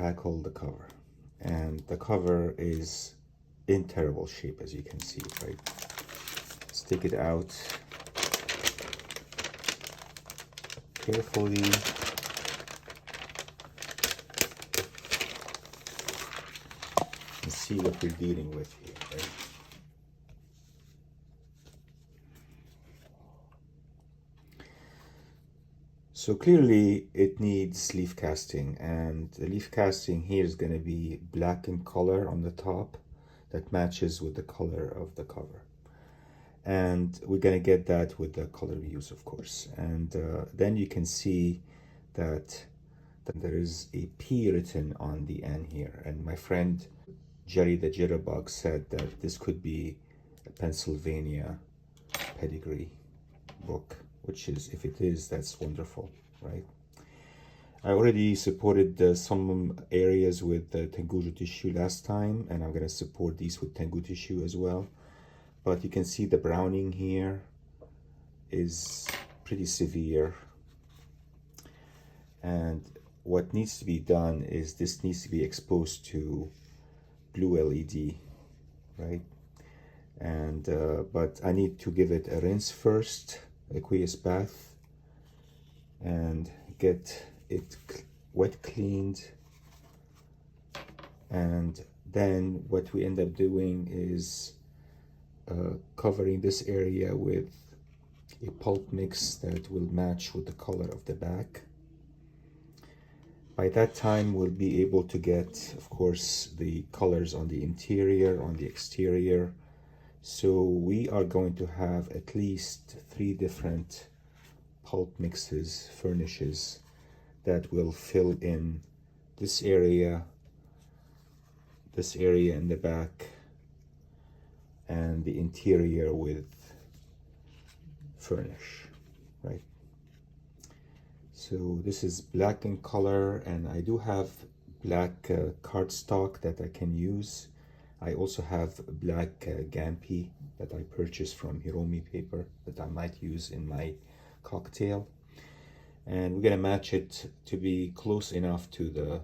tackle the cover. And the cover is in terrible shape, as you can see, right? Let's take it out carefully. And see what we're dealing with here, right? So clearly it needs leaf casting, and the leaf casting here is going to be black in color on the top that matches with the color of the cover. And we're going to get that with the color views, of course. And then you can see that there is a P written on the N here. And my friend Jerry the Jitterbug said that this could be a Pennsylvania pedigree book, which is, if it is, that's wonderful, right? I already supported some areas with the Tenguju tissue last time, and I'm going to support these with Tengu tissue as well. But you can see the browning here is pretty severe. And what needs to be done is this needs to be exposed to blue LED, right? And but I need to give it a rinse first, aqueous bath, and get it wet cleaned. And then what we end up doing is covering this area with a pulp mix that will match with the color of the back. By that time, we'll be able to get, of course, the colors on the interior, on the exterior. So we are going to have at least 3 different pulp mixes, furnishes, that will fill in this area in the back, and the interior with furnish, right? So this is black in color, and I do have black cardstock that I can use. I also have black Gampi that I purchased from Hiromi Paper that I might use in my cocktail. And we're gonna match it to be close enough to the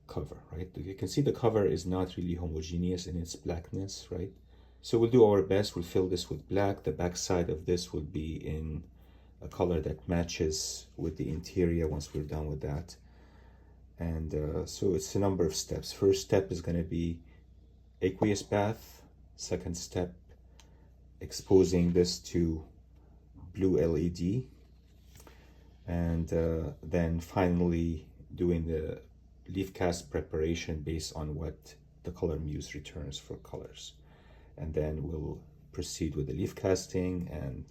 cover, right? You can see the cover is not really homogeneous in its blackness, right? So we'll do our best. We'll fill this with black. The back side of this will be in a color that matches with the interior once we're done with that. And so it's a number of steps. First step is going to be aqueous bath. Second step, exposing this to blue LED. And then finally doing the leaf cast preparation based on what the Color Muse returns for colors. And then we'll proceed with the leaf casting and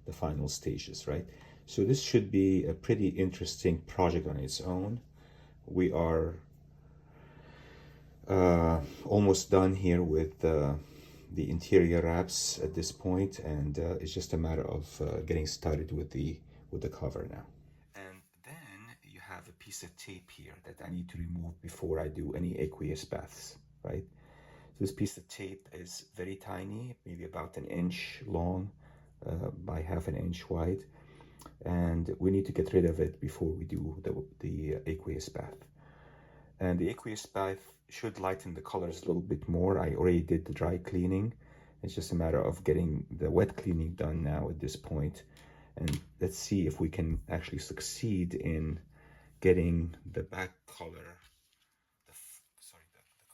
the final stages, right? So this should be a pretty interesting project on its own. We are almost done here with the interior wraps at this point, and it's just a matter of getting started with the cover now. And then you have a piece of tape here that I need to remove before I do any aqueous baths, right? This piece of tape is very tiny, maybe about 1 inch long by 1/2 inch wide, and we need to get rid of it before we do the aqueous bath. And the aqueous bath should lighten the colors a little bit more. I already did the dry cleaning. It's just a matter of getting the wet cleaning done now at this point. And let's see if we can actually succeed in getting the back color, the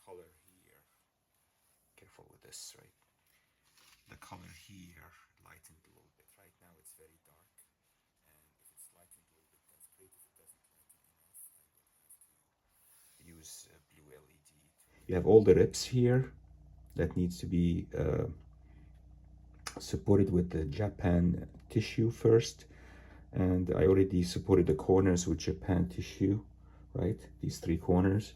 color here. Careful with this, right? The color here lightened a little bit. Right now it's very dark, and if it's lightened a little bit, that's great. If it doesn't lighten enough, I will have to use blue LED. You have all the rips here that needs to be supported with the Japan tissue first, and I already supported the corners with Japan tissue, right? These 3 corners,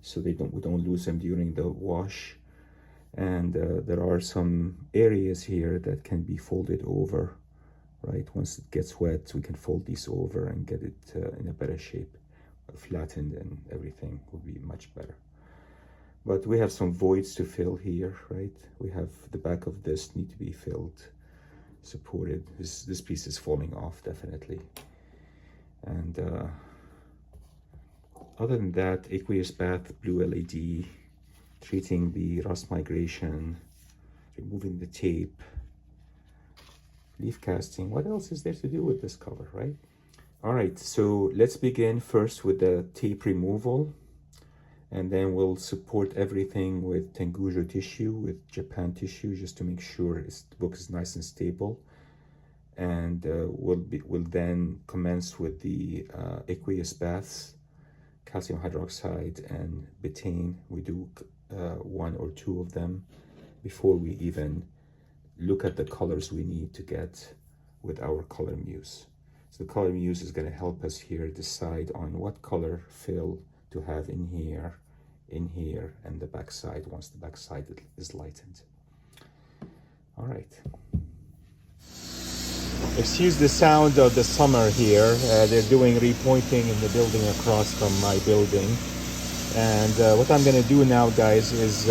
so we don't lose them during the wash. And there are some areas here that can be folded over, right? Once it gets wet, we can fold these over and get it in a better shape, flattened, and everything will be much better. But we have some voids to fill here, right? We have the back of this need to be filled, supported. This piece is falling off definitely. And other than that, aqueous bath, blue LED, treating the rust migration, removing the tape, leaf casting. What else is there to do with this cover, right? All right, so let's begin first with the tape removal, and then we'll support everything with Tengujo tissue, with Japan tissue, just to make sure the book is nice and stable. And we'll then commence with the aqueous baths, calcium hydroxide and betaine. We do one or two of them before we even look at the colors we need to get with our color muse. So the color muse is going to help us here decide on what color fill to have in here, and the back side once the back side is lightened. All right. Excuse the sound of the summer here. They're doing repointing in the building across from my building. And what I'm going to do now, guys, is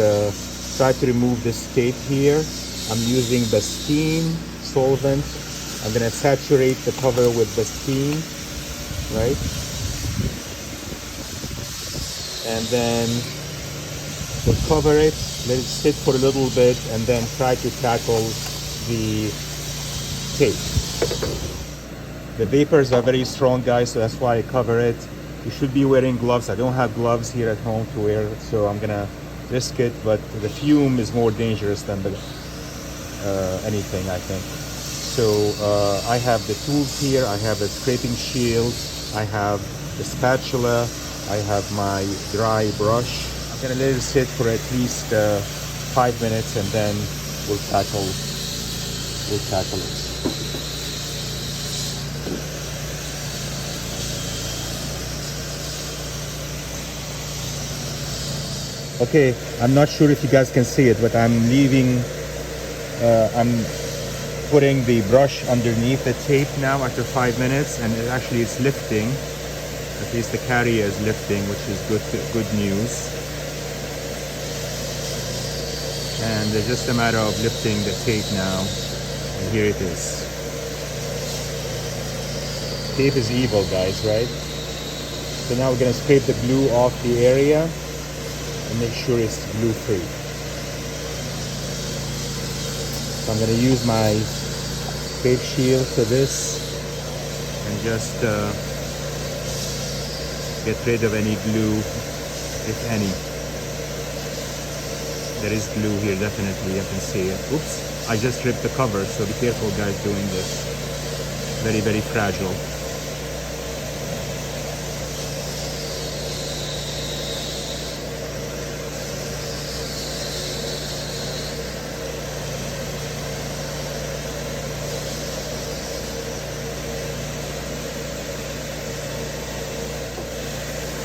try to remove this tape here. I'm using Bastine solvent. I'm going to saturate the cover with Bastine, right? And then we'll cover it, let it sit for a little bit, and then try to tackle the tape. The vapors are very strong, guys, so that's why I cover it. You should be wearing gloves. I don't have gloves here at home to wear, so I'm gonna risk it, but the fume is more dangerous than anything, I think. So I have the tools here. I have a scraping shield, I have the spatula, I have my dry brush. I'm gonna let it sit for at least 5 minutes, and then we'll tackle it. Okay, I'm not sure if you guys can see it, but I'm putting the brush underneath the tape now after 5 minutes, and it actually is lifting. At least the carrier is lifting, which is good news. And it's just a matter of lifting the tape now, and here it is. Tape is evil, guys, right? So now we're gonna scrape the glue off the area and make sure it's glue free. So I'm going to use my scrape shield for this and just get rid of any glue, if any. There is glue here, definitely, you can see it. Oops, I just ripped the cover, so be careful, guys, doing this. Very, very fragile.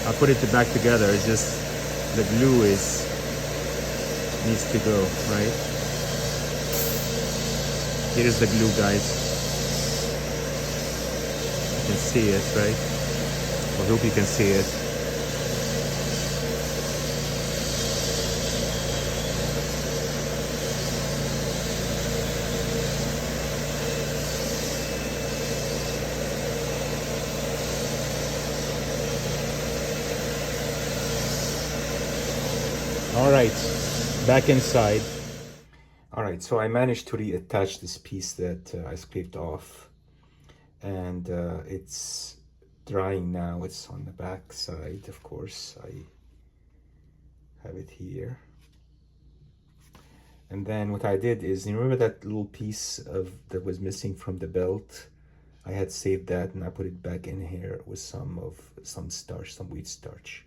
I put it back together. It's just the glue needs to go, right? Here is the glue, guys. You can see it, right? I hope you can see it. All right, back inside. All right, so I managed to reattach this piece that I scraped off, and it's drying now. It's on the back side, of course. I have it here. And then what I did is, you remember that little piece that was missing from the belt? I had saved that, and I put it back in here with some starch, some wheat starch.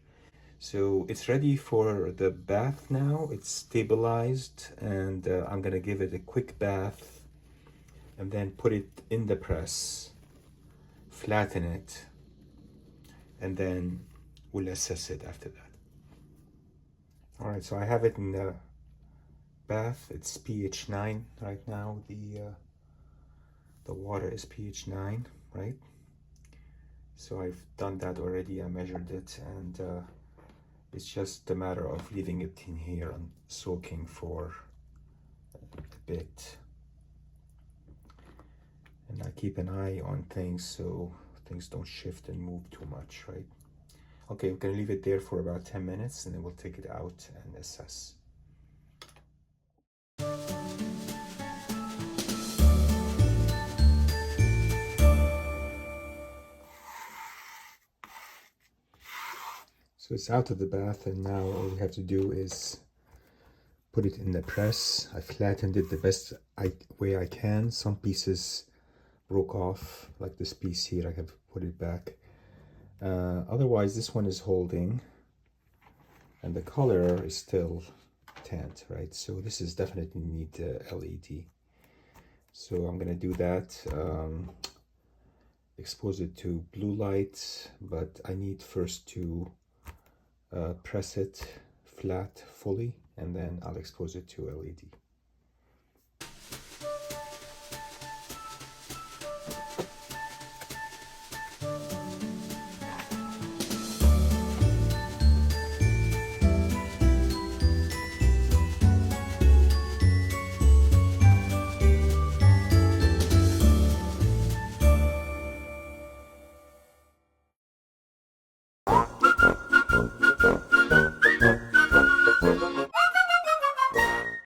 So it's ready for the bath now. It's stabilized, and I'm gonna give it a quick bath and then put it in the press, flatten it, and then we'll assess it after that. All right, so I have it in the bath. It's pH 9 right now. The water is pH 9, right? So I've done that already. I measured it, and it's just a matter of leaving it in here and soaking for a bit. And I keep an eye on things so things don't shift and move too much, right? Okay, we're gonna leave it there for about 10 minutes and then we'll take it out and assess. So it's out of the bath, and now all we have to do is put it in the press. I flattened it the best way I can. Some pieces broke off, like this piece here. I have to put it back. Otherwise, this one is holding, and the color is still tanned, right? So this is definitely need LED. So I'm gonna do that. Expose it to blue light, but I need first to press it flat fully, and then I'll expose it to LED.